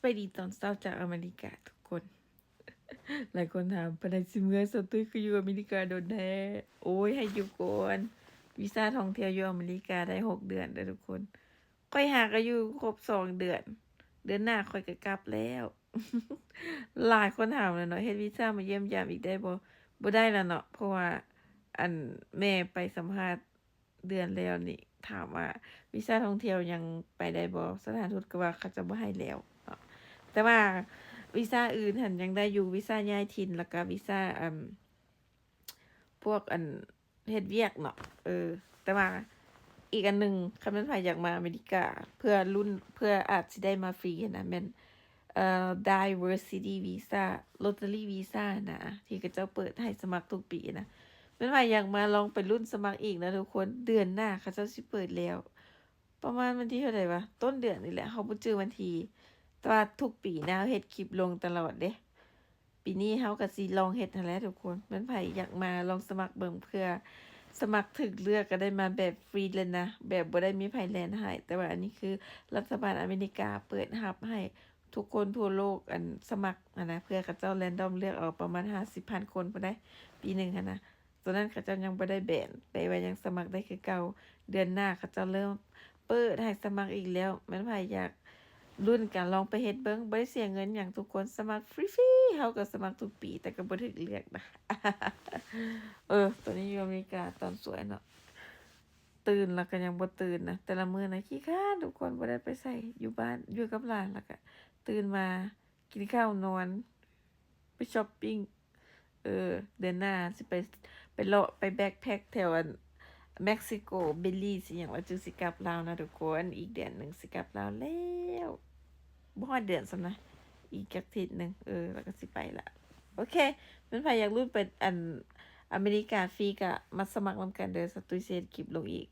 ไปดีตอนเช้าจากอเมริกาทุกคนหลายคนถามปานใดสิเมื่อสตุ้ยคืออยู่อเมริกาโดนแท้โอ้ยให้อยู่ก่อนวีซ่าท่องเที่ยวอยู่อเมริกาได้6 เดือนเด้อทุกคนค่อยหาก็อยู่ครบ2 เดือนเดือนหน้าค่อยก็กลับแล้ว หลายคนถามแล้วเนาะเฮ็ดวีซ่ามาเยี่ยมยามอีกได้บ่ได้แล้วเนาะเพราะว่าอันแม่ไปสัมภาษณ์เดือนแล้วนี่ถามว่าวีซ่าท่องเที่ยวยังไปได้บ่สถานทูตก็ว่าเขาจะบ่ให้แล้วเนาะแต่ว่าวีซ่าอื่นหั้นยังได้อยู่วีซ่าย้ายถิ่นแล้วก็วีซ่าพวกเฮ็ดเวียกเนาะแต่ว่าอีกอันหนึ่งคันแม่นไผอยากมาอเมริกาเพื่ออาจสิได้มาฟรีหั้นนะแม่นdiversity visa lottery visa นะที่เขาเจ้าเปิดให้สมัครทุกปีนะแม่นไผอยากมาลองไปรุ่นสมัครอีกนะทุกคนเดือนหน้าเขาเจ้าสิเปิดแล้วประมาณวันที่เท่าใดวะต้นเดือนนี่แหละเราบ่จื้อวันที่แต่ว่าทุกปีนะเฮ็ดคลิปลงตลอดเด้ปีนี้เราก็สิลองเฮ็ดนั่นแหละทุกคนแม่นไผอยากมาลองสมัครเบิ่งเพื่อสมัครถึกเลือกก็ได้มาแบบฟรีเลยนะแบบบ่ได้มีไผแลนให้แต่ว่าอันนี้คือรัฐบาลอเมริกาเปิดรับให้ทุกคนทั่วโลกสมัครนะเพื่อเขาเจ้าแรนดอมเลือกเอาประมาณ50,000 คนพุ่นได้ปีหนึ่งหั้นนะตอนนั้นเขาเจ้ายังบ่ได้แบนแต่ว่ายังสมัครได้คือเก่าเดือนหน้าเขาเจ้าเริ่มเปิดให้สมัครอีกแล้วแม่นไผอยากรุ่นกันลองไปเฮ็ดเบิ่งบ่ได้เสียเงินหยังทุกคนสมัครฟรีๆเฮาก็สมัครทุกปีแต่ก็บ่ถึกเลือกนะ ตอนนี้อยู่อเมริกาตอนสวยเนาะตื่นแล้วก็ยังบ่ตื่นนะแต่ละมื้อนะขี้คร้านทุกคนบ่ได้ไปไสอยู่บ้านอยู่กับหลานแล้วก็ตื่นมากินข้าวนอนไปช็อปปิงเดือนหน้าสิไปเลาะไปแบ็กแพ็กแถวเม็กซิโกเบลีสอิหยังว่าจึงสิกลับลาวนะทุกคนอีกเดือนหนึงสิกลับลาวแล้วบ่ฮอดเดือนซ้ำนะอีกจักอาทิตย์หนึงแล้วก็สิไปละโอเคแม่นไผอยากรู้ไปอเมริกาฟรีก็มาสมัครนำกันเด้อสตุยสิเฮ็ดคลิปลงอีก